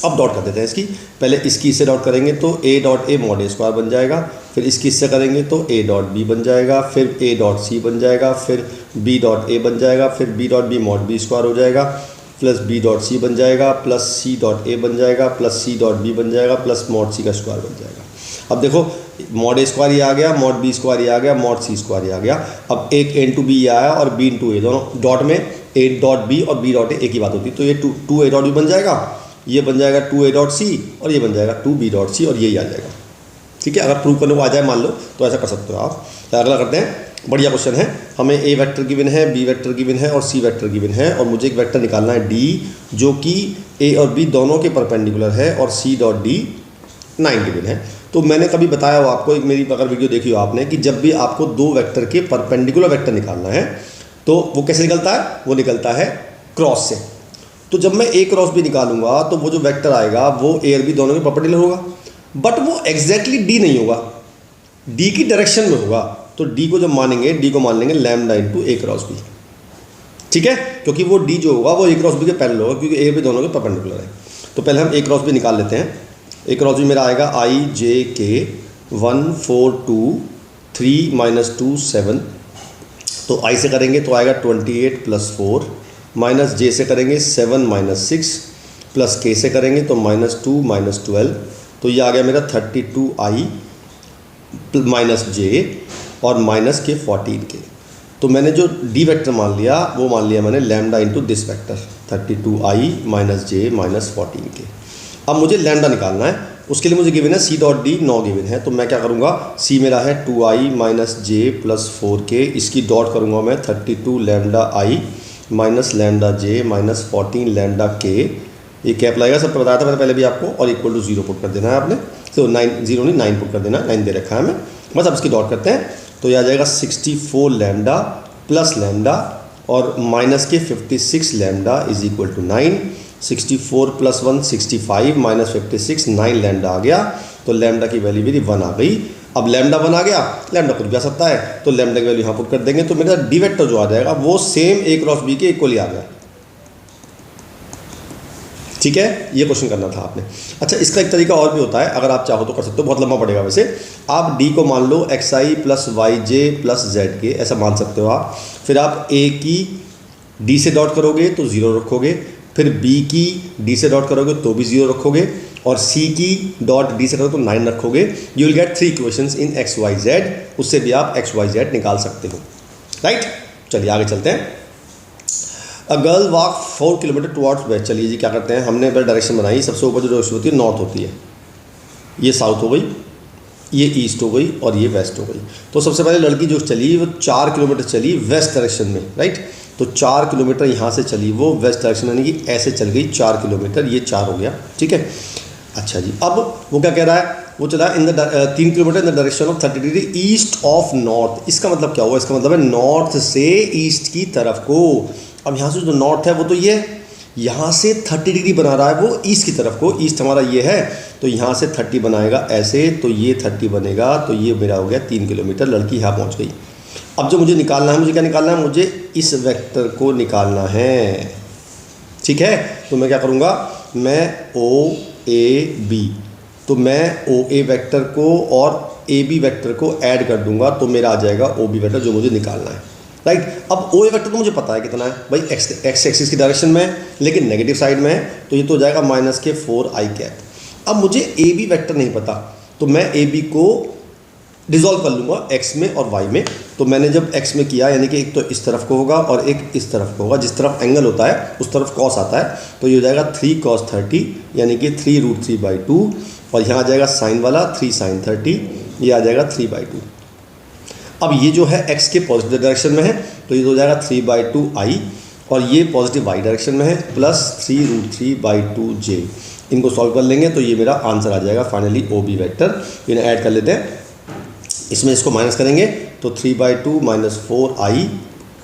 अब डॉट कर देते हैं इसकी, पहले इसकी इससे डॉट करेंगे तो a डॉट a मॉड a स्क्वायर बन जाएगा, फिर इसकी इससे करेंगे तो a डॉट b बन जाएगा, फिर a डॉट c बन जाएगा, फिर b डॉट a बन जाएगा, फिर b dot b mod b square हो जाएगा, प्लस b डॉट c बन जाएगा, प्लस c डॉट a बन जाएगा, प्लस c डॉट b बन जाएगा, प्लस मॉड c का स्क्वायर बन जाएगा। अब देखो मॉड a स्क्वायर ये आ गया, मॉड b स्क्वायर ये आ गया, मॉड c स्क्वायर ये आ गया। अब एक a इंटू बी आया और b इंटू a, दोनों डॉट में a डॉट b और b डॉट a एक ही बात होती है, तो ये 2a डॉट b बन जाएगा, ये बन जाएगा 2a डॉट c और ये बन जाएगा 2b डॉट c, और यही आ जाएगा। ठीक है, अगर प्रूव करने को आ जाए मान लो तो ऐसा कर सकते हो आप। तो अगला करते हैं, बढ़िया क्वेश्चन है। हमें a वेक्टर गिवन है, b वेक्टर गिवन है और c वेक्टर गिवन है, और मुझे एक वेक्टर निकालना है d जो कि a और b दोनों के परपेंडिकुलर है, और c डॉट d 9 गिवन है। तो मैंने कभी बताया हो आपको, एक मेरी अगर वीडियो देखी हो आपने, कि जब भी आपको दो वेक्टर के परपेंडिकुलर वेक्टर निकालना है तो वो कैसे निकलता है, वो निकलता है क्रॉस से। तो जब मैं ए क्रॉस बी निकालूंगा तो वो जो वेक्टर आएगा वो ए और बी दोनों के परपेंडिकुलर होगा, बट वो एग्जैक्टली डी नहीं होगा, डी की डायरेक्शन में होगा। तो डी को जब मानेंगे, डी को मान लेंगे lambda into A cross B, ठीक है, क्योंकि वो डी जो होगा वो ए क्रॉस बी के पैरेलल होगा, क्योंकि ए बी दोनों के परपेंडिकुलर है। तो पहले हम ए क्रॉस बी निकाल लेते हैं। ए क्रॉस बी मेरा आएगा आई जे के 1 4 2 3 -2 7। तो आई से करेंगे तो आएगा 28 + 4, माइनस जे से करेंगे 7 - 6, प्लस के से करेंगे तो -2 - 12। तो ये आ गया मेरा 32i माइनस जे और माइनस के 14 के। तो मैंने जो डी वेक्टर मान लिया वो मान लिया मैंने lambda into this vector 32i minus J minus 14 के। अब मुझे लैम्डा निकालना है, उसके लिए मुझे गिवन है सी डॉट डी 9 गिवन है। तो मैं क्या करूँगा, सी मेरा है 2i माइनस जे प्लस 4k, इसकी डॉट करूँगा मैं 32 लैम्डा आई माइनस लैम्डा जे माइनस 14 लैम्डा के। ये कैप लगेगा, सब बताया था मैंने पहले भी आपको, और इक्वल टू 0 पुट कर देना है आपने। तो 9 पुट कर देना, 9 दे रखा है हमें, बस अब इसकी डॉट करते हैं। तो यह आ जाएगा 64 लैम्डा प्लस लैम्डा और माइनस के 56 lambda is equal to 9। 64 + 1 65 minus 56 9 lambda आ गया। तो लैम्डा की वैल्यू मेरी 1 आ गई। अब लैम्डा 1 आ गया, लैम्डा कुछ भी आ सकता है, तो लैम्डा की वैल्यू यहाँ पुट कर देंगे। तो मेरा डी वेक्टर जो आ जाएगा वो सेम ए क्रॉस बी के इक्वली आ गया। ठीक है, ये क्वेश्चन करना था आपने। अच्छा, इसका एक तरीका और भी होता है, अगर आप चाहो तो कर सकते हो, बहुत लंबा पड़ेगा वैसे। आप डी को मान लो xi + yj + zk, ऐसा मान सकते हो आप। फिर आप a की d से डॉट करोगे तो 0 रखोगे, फिर b की d से डॉट करोगे तो भी 0 रखोगे, और c की डॉट d से करोगे तो 9 रखोगे। You will get 3 equations in x y z। उससे भी आप x y z निकाल सकते हो, राइट। चलिए आगे चलते हैं। A girl walk 4 kilometre towards waste. चलिए जी, क्या करते हैं, हमने डायरेक्शन बनाई। सबसे ऊपर जो डायरेक्शन होती है नॉर्थ होती है, ये साउथ हो गई, ये ईस्ट हो गई और ये वेस्ट हो गई। तो सबसे पहले लड़की जो चली वो 4 किलोमीटर चली वेस्ट डायरेक्शन में, राइट। तो 4 किलोमीटर यहाँ से चली वो वेस्ट डायरेक्शन, यानी कि ऐसे चल गई 4 किलोमीटर, ये 4 हो गया, ठीक है। अच्छा जी, अब वो क्या कह रहा है, वो चला in the 3 kilometre in the direction of 30 degree east of north. इसका मतलब क्या हुआ, इसका मतलब है नॉर्थ से ईस्ट की तरफ को। अब यहाँ से जो नॉर्थ है वो तो ये यहाँ से 30 डिग्री बना रहा है वो ईस्ट की तरफ को। ईस्ट हमारा ये है, तो यहाँ से 30 बनाएगा ऐसे, तो ये 30 बनेगा, तो ये मेरा हो गया 3 किलोमीटर। लड़की यहाँ पहुँच गई। अब जो मुझे निकालना है, मुझे क्या निकालना है, मुझे इस वेक्टर को निकालना है, ठीक है। तो मैं क्या करूँगा, मैं ओ ए बी, तो मैं ओ ए वैक्टर को और ए बी वैक्टर को ऐड कर दूंगा, तो मेरा आ जाएगा ओ बी वैक्टर जो मुझे निकालना है, राइट। अब ओ ए वैक्टर तो मुझे पता है कितना है भाई, एक्स एक्सिस की डायरेक्शन में है, लेकिन नेगेटिव साइड में है, तो ये तो हो जाएगा माइनस के 4i कैप। अब मुझे ए बी वैक्टर नहीं पता, तो मैं ए बी को डिज़ोल्व कर लूँगा x में और y में। तो मैंने जब x में किया, यानी कि एक तो इस तरफ को होगा और एक इस तरफ को होगा, जिस तरफ एंगल होता है उस तरफ cos आता है, तो ये हो जाएगा 3 cos 30, यानी कि 3√3/2, और यहाँ आ जाएगा साइन वाला 3 sin 30, ये आ जाएगा 3/2। अब ये जो है x के पॉजिटिव डायरेक्शन में है, तो ये हो जाएगा 3/2i, और ये पॉजिटिव y डायरेक्शन में है, प्लस 3√3/2j। इनको सॉल्व कर लेंगे तो ये मेरा आंसर आ जाएगा फाइनली ओ बी वैक्टर। इन्हें ऐड कर लेते हैं, इसमें इसको माइनस करेंगे तो 3/2 - 4i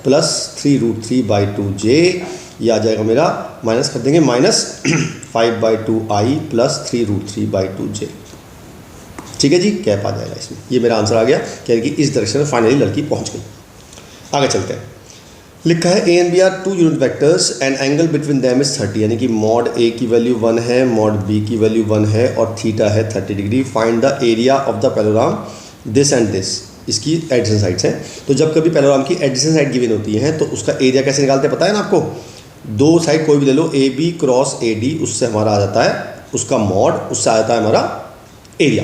प्लस 3√3/2j, ये आ जाएगा मेरा, माइनस कर देंगे, माइनस 5/2i प्लस 3√3/2j, ठीक है जी। कैप आ जाएगा इसमें, ये मेरा आंसर आ गया, क्योंकि इस डायरेक्शन में फाइनली लड़की पहुंच गई। आगे चलते हैं। लिखा है ए and B are 2 unit vectors and angle between them is 30, यानी कि मॉड ए की वैल्यू 1 है, मॉड बी की वैल्यू 1 है, और थीटा है 30 degree. Find the area of the parallelogram this and this, इसकी एडजेसेंट साइड्स हैं। तो जब कभी पैरेललोग्राम की एडजेसेंट साइड गिवन होती हैं तो उसका एरिया कैसे निकालते हैं पता है ना आपको। 2 साइड कोई भी ले लो, A B cross A D, उससे हमारा आ जाता है उसका मॉड, उससे आ जाता है हमारा एरिया।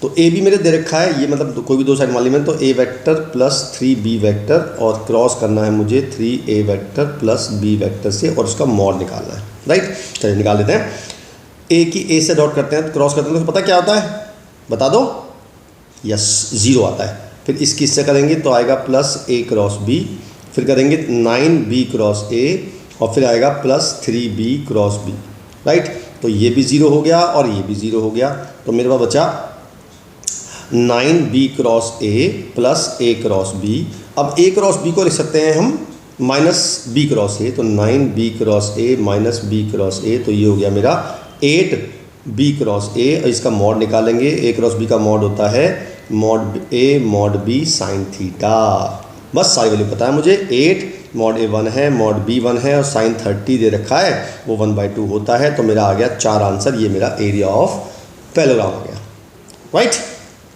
तो ए बी मेरे दे रखा है, ये मतलब कोई भी 2 साइड मान ली मैंने, तो ए वेक्टर प्लस 3b वेक्टर, और क्रॉस करना है मुझे 3a vector plus b vector से, और उसका मॉड निकालना है, राइट। चलिए निकाल लेते हैं। ए की ए से डॉट करते हैं, क्रॉस करते हैं, तो पता क्या होता है, बता दो। यस, 0 आता है। फिर इसकी इससे करेंगे तो आएगा प्लस a क्रॉस b, फिर करेंगे 9b क्रॉस a, और फिर आएगा plus 3b cross b, right. तो ये भी 0 हो गया और ये भी 0 हो गया, तो मेरे पास बचा 9b cross a plus a cross b। अब a क्रॉस b को लिख सकते हैं हम माइनस बी क्रॉस ए, तो 9b cross A minus B cross A, तो ये हो गया मेरा 8b क्रॉस ए। और इसका मॉड निकालेंगे, ए क्रॉस बी का मॉड होता है mod A mod B sine theta. बस सारी वैल्यू पता है मुझे, 8 मॉड ए 1 है, मॉड बी 1 है और साइन 30 दे रखा है, वो 1/2 होता है। तो मेरा आ गया 4 आंसर, ये मेरा एरिया ऑफ पैरेललोग्राम आ गया। राइट,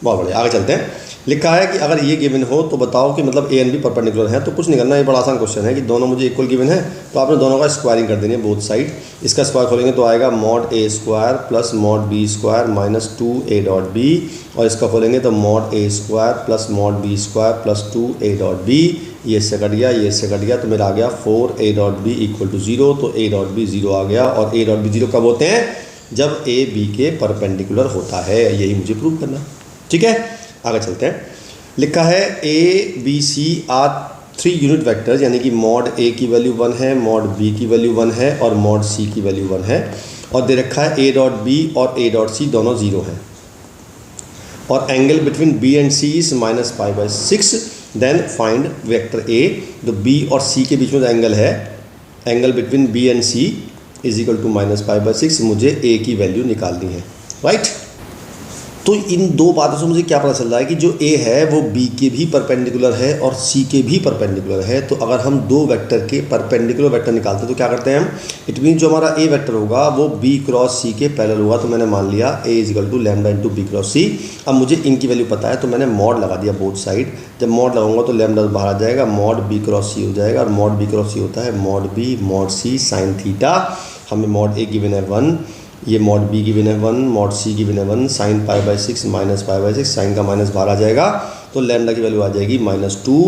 बहुत बढ़िया, आगे चलते हैं। लिखा है कि अगर ये गिवन हो तो बताओ कि मतलब ए एंड बी परपेंडिकुलर है। तो कुछ नहीं करना, ये बड़ा आसान क्वेश्चन है कि दोनों मुझे इक्वल गिवन है, तो आपने दोनों का स्क्वायरिंग कर देनी है बोथ साइड। इसका स्क्वायर खोलेंगे तो आएगा mod A square plus mod B square minus 2a dot B, और इसका खोलेंगे तो mod A square plus mod B square plus 2a dot B. ये इससे कट गया, ये इससे कट गया, तो मेरा आ गया 4a dot B equal to 0। तो a डॉट बी 0 आ गया, और a डॉट बी 0 कब होते हैं? जब a b के परपेंडिकुलर होता है। यही मुझे प्रूव करना, ठीक है। आगे चलते हैं। लिखा है A B C are 3 unit vectors, यानी कि मॉड ए की वैल्यू 1 है, मॉड बी की वैल्यू 1 है और मॉड सी की वैल्यू 1 है, और दे रखा है ए डॉट बी और ए डॉट सी दोनों 0 हैं, और angle between B and C is -π/6। Then find vector A. तो बी और सी के बीच में जो एंगल है, angle between B and C is equal to -π/6। मुझे ए की वैल्यू निकालनी है। राइट, तो इन दो बातों से मुझे क्या पता चल रहा है कि जो ए है वो बी के भी परपेंडिकुलर है और सी के भी परपेंडिकुलर है। तो अगर हम दो वेक्टर के परपेंडिकुलर वेक्टर निकालते हैं तो क्या करते हैं हम, इट मीन जो हमारा ए वेक्टर होगा वो बी क्रॉस सी के पैरेलल होगा। तो मैंने मान लिया A is equal to lambda into B cross C. अब मुझे इनकी वैल्यू पता है तो मैंने मॉड लगा दिया बोथ साइड। जब मॉड लगाऊंगा तो लैम्डा बाहर आ जाएगा, मॉड बी क्रॉस सी हो जाएगा, और मॉड बी क्रॉस सी होता है mod B mod C sine theta. हमें मॉड ए गिवन है 1, ये मॉड बी गिवन है 1, मॉड सी गिवन है 1, साइन π/6 माइनस π/6, साइन का माइनस बाहर आ जाएगा, तो लैम्डा की वैल्यू आ जाएगी -2।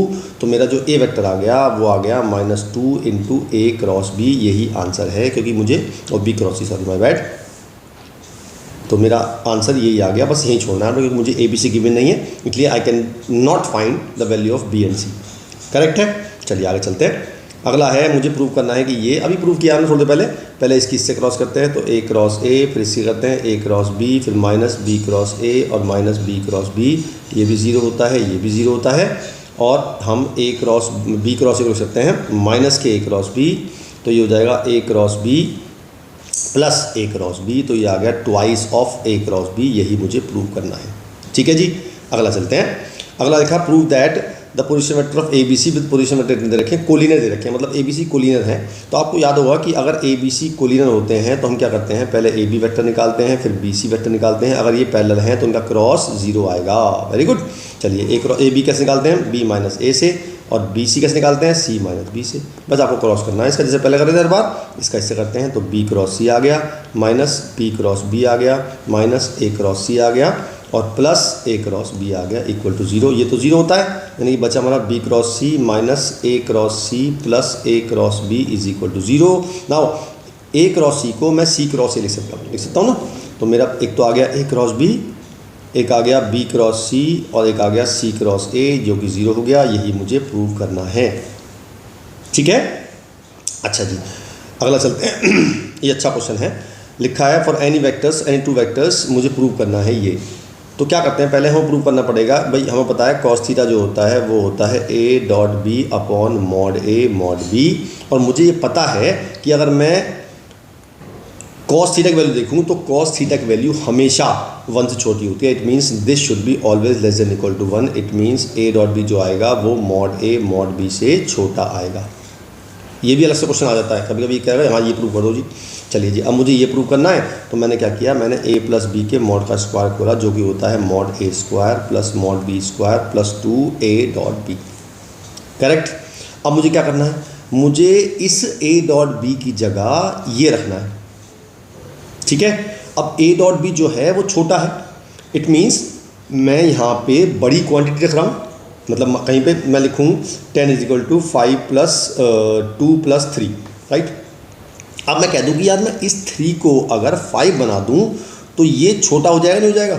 तो मेरा जो ए वेक्टर आ गया वो आ गया -2 इंटू ए क्रॉस बी। यही आंसर है, क्योंकि मुझे, और B cross C, sorry my bad. तो मेरा आंसर यही आ गया, बस यही छोड़ना है क्योंकि मुझे ए बी सी गिवन नहीं है, इसलिए I can not find the value of B and C. Correct है। चलिए आगे चलते हैं। अगला है, मुझे प्रूव करना है कि ये अभी प्रूव किया हमने थोड़ी देर पहले इसकी इससे क्रॉस करते हैं, तो ए क्रॉस ए, फिर इससे करते हैं ए क्रॉस बी, फिर माइनस बी क्रॉस ए और माइनस बी क्रॉस बी। ये भी 0 होता है, ये भी 0 होता है, और हम ए क्रॉस बी क्रॉस ए कर सकते हैं माइनस के ए क्रॉस बी, तो ये हो जाएगा A cross B plus A cross B. तो ये आ गया twice of A cross B. यही मुझे प्रूव करना है, ठीक है जी। अगला चलते हैं। अगला लिखा prove that the position vector of A B C with position vector दे रखे, कोलिनर दे रखे हैं, मतलब ए बी सी कोलिनर है। तो आपको याद होगा कि अगर ए बी सी कोलिनर होते हैं तो हम क्या करते हैं, पहले ए बी वेक्टर निकालते हैं, फिर बी सी वेक्टर निकालते हैं। अगर ये पैरेलल हैं तो उनका क्रॉस 0 आएगा। Very good. चलिए ए बी कैसे निकालते हैं, बी माइनस ए से, और बी सी कैसे निकालते हैं, सी माइनस बी से। बस आपको क्रॉस करना है इसका, जैसे पहले करें हर बार, इसका इससे करते हैं तो बी क्रॉस सी आ गया, माइनस बी क्रॉस बी आ गया, माइनस ए क्रॉस सी आ गया, और प्लस ए क्रॉस बी आ गया इक्वल टू 0। ये तो 0 होता है, यानी कि बचा हमारा B cross C minus A cross C plus A cross B is equal to 0। Now A cross C को मैं सी क्रॉस ए लिख सकता हूँ ना। तो मेरा एक तो आ गया ए क्रॉस बी, एक आ गया बी क्रॉस सी, और एक आ गया सी क्रॉस ए, जो कि 0 हो गया। यही मुझे प्रूव करना है, ठीक है। अच्छा जी, अगला चलते हैं। ये अच्छा क्वेश्चन है। लिखा है for any vectors, any 2 vectors, मुझे प्रूव करना है ये। तो क्या करते हैं, पहले हमें प्रूव करना पड़ेगा भाई, हमें पता है कॉस थीटा जो होता है वो होता है A dot B upon mod A mod B. और मुझे ये पता है कि अगर मैं कॉस थीटा की वैल्यू देखूँ तो कॉस थीटा की वैल्यू हमेशा 1 से छोटी होती है। It means this should be always less than equal to 1। It means A dot B जो आएगा वो मॉड ए मॉड बी से छोटा आएगा। ये भी अलग से क्वेश्चन आ जाता है, कभी कभी कह रहे हैं हाँ ये प्रूव कर दो जी। चलिए जी, अब मुझे ये प्रूव करना है तो मैंने क्या किया, मैंने a प्लस बी के मॉड का स्क्वायर खोला, जो कि होता है mod A square plus mod B square plus 2a dot B. Correct. अब मुझे क्या करना है, मुझे इस a डॉट बी की जगह ये रखना है, ठीक है। अब a डॉट बी जो है वो छोटा है, इट मीन्स मैं यहाँ पे बड़ी क्वांटिटी रख रहा हूँ। मतलब कहीं पे मैं लिखूँ 10 is equal to 5 plus 2 plus 3, right. अब मैं कह दूँ कि यार मैं इस 3 को अगर 5 बना दूँ तो ये छोटा हो जाएगा, नहीं हो जाएगा।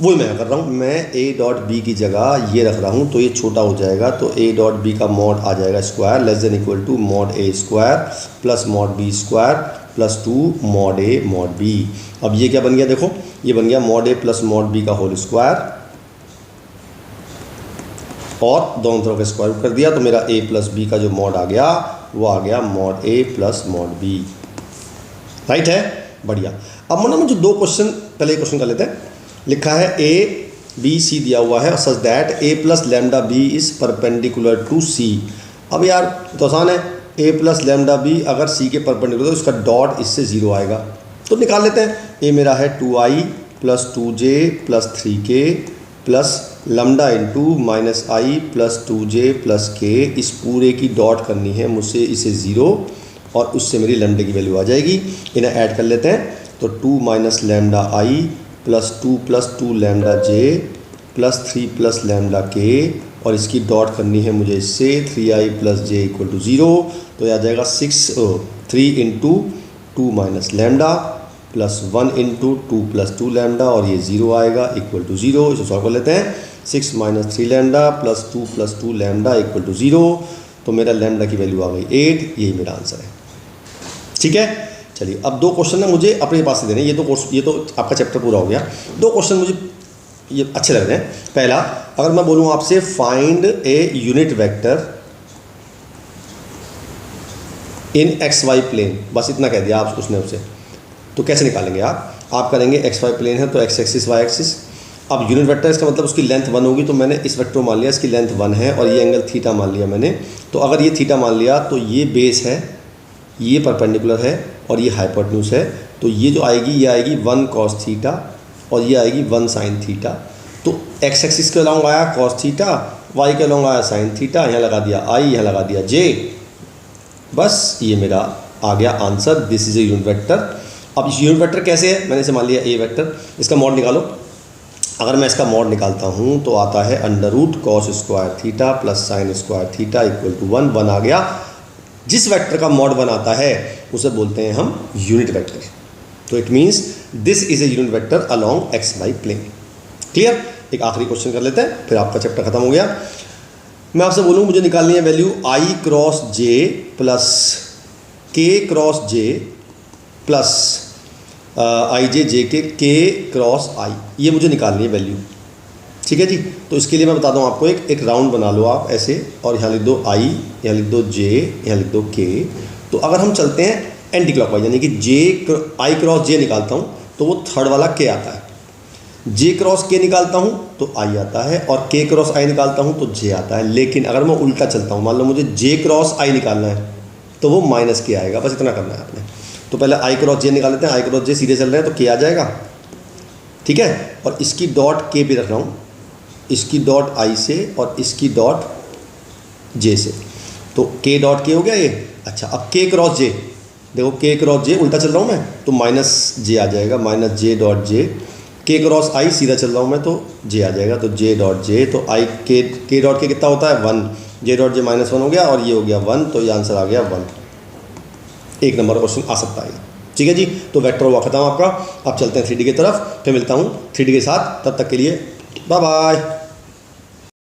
वही मैं कर रहा हूँ, मैं a डॉट बी की जगह ये रख रहा हूँ तो ये छोटा हो जाएगा। तो a डॉट बी का मॉड आ जाएगा square less than equal to mod A square plus mod B square plus 2 mod A mod B. अब ये क्या बन गया, देखो ये बन गया mod A plus mod B का होल स्क्वायर और दोनों तरफ का स्क्वायर रूट कर दिया, तो मेरा a प्लस बी का जो मॉड आ गया वो आ गया mod a plus mod b। Right है, बढ़िया। अब ना मुझे दो क्वेश्चन, पहले क्वेश्चन कर लेते हैं। लिखा है a b c दिया हुआ है, such that a plus lambda b is perpendicular to c। अब यार तो आसान है, a प्लस लैम्डा b अगर c के परपेंडिकुलर तो इसका डॉट इससे 0 आएगा, तो निकाल लेते हैं। a मेरा है 2i plus 2j plus 3k plus lambda into minus I plus 2j plus k। इस पूरे की डॉट करनी है मुझसे, इसे 0 और उससे मेरी लैम्डा की वैल्यू आ जाएगी। इन्हें ऐड कर लेते हैं, तो 2 minus lambda I plus 2 lambda j plus 3 plus lambda k, और इसकी डॉट करनी है मुझे इससे 3i plus j equal to 0। तो यह आ जाएगा 3 into 2 minus lambda plus 1 into 2 plus 2 lambda, और ये 0 आएगा इक्वल टू 0। इसे सॉल्व कर लेते हैं। 6 minus 3 lambda plus 2 lambda equal to 0। तो मेरा लैम्डा की वैल्यू आ गई 8। यही मेरा आंसर है। ठीक है, चलिए अब दो क्वेश्चन ना मुझे अपने पास से देने। ये तो आपका चैप्टर पूरा हो गया। दो क्वेश्चन मुझे ये अच्छे लग रहे हैं। पहला, अगर मैं बोलूँ आपसे फाइंड ए यूनिट वेक्टर इन एक्स वाई प्लेन, बस इतना कह दिया आप उसने उससे, तो कैसे निकालेंगे आप करेंगे एक्स वाई प्लेन है तो एक्स एक्सिस वाई एक्सिस। अब यूनिट वेक्टर इसका मतलब उसकी लेंथ 1 होगी, तो मैंने इस वेक्टर मान लिया इसकी लेंथ 1 है और ये एंगल थीटा मान लिया मैंने। तो अगर ये थीटा मान लिया तो ये बेस है, ये परपेंडिकुलर है और ये हाइपोटेन्यूज है, तो ये जो आएगी ये आएगी 1 cos थीटा और ये आएगी 1 sin थीटा। तो एक्स एक्सिस के अलॉन्ग आया cos थीटा, वाई के अलॉन्ग आया sin थीटा, यहाँ लगा दिया i, यहाँ लगा दिया j। बस ये मेरा आ गया answer. This is a unit vector. अब इस यूनिट वेक्टर कैसे है, मैंने इसे मान लिया ए वेक्टर। इसका मॉड निकालो। अगर मैं इसका मॉड निकालता हूँ तो आता है under root cos square theta plus sine square theta equal to 1। 1 आ गया। जिस वेक्टर का मॉड बनाता है उसे बोलते हैं हम यूनिट वेक्टर। तो it means this is a unit vector along X Y plane. Clear. एक आखिरी क्वेश्चन कर लेते हैं, फिर आपका चैप्टर खत्म हो गया। मैं आपसे बोलूँ मुझे निकालनी है वैल्यू आई क्रॉस जे प्लस के क्रॉस जे प्लस आई जे जे के क्रॉस आई, ये मुझे निकालनी है वैल्यू। ठीक है जी। तो इसके लिए मैं बताता हूँ आपको, एक राउंड बना लो आप ऐसे, और यहाँ लिख दो आई, यहाँ लिख दो जे, यहाँ लिख दो के। तो अगर हम चलते हैं एंटी क्लॉकवाइज, यानी कि आई क्रॉस जे निकालता हूँ तो वो थर्ड वाला के आता है, जे क्रॉस के निकालता हूँ तो आई आता है, और के क्रॉस आई निकालता हूँ तो जे आता है। लेकिन अगर मैं उल्टा चलता हूँ, मान लो मुझे जे क्रॉस आई निकालना है तो वो माइनस के आएगा। बस इतना करना है आपने। तो पहले आई क्रॉस जे निकाल लेते हैं। आई क्रॉस जे सीधे चल रहे हैं तो के आ जाएगा। ठीक है, और इसकी डॉट के पे रख रहा हूँ, इसकी डॉट आई से और इसकी डॉट जे से, तो के डॉट के हो गया ये। अच्छा, अब के क्रॉस जे, देखो के क्रॉस जे उल्टा चल रहा हूँ मैं तो माइनस जे आ जाएगा, माइनस जे डॉट जे। के क्रॉस आई सीधा चल रहा हूँ मैं तो जे आ जाएगा, तो जे डॉट जे। तो आई के डॉट के कितना होता है 1, जे डॉट जे -1 हो गया, और ये हो गया 1, तो ये आंसर आ गया 1। एक नंबर क्वेश्चन आ सकता है। ठीक है जी। तो वेक्टर हुआ खत्म आपका। अब चलते हैं 3D की तरफ, फिर मिलता हूँ 3D के साथ। तब तक के लिए बाय बाय।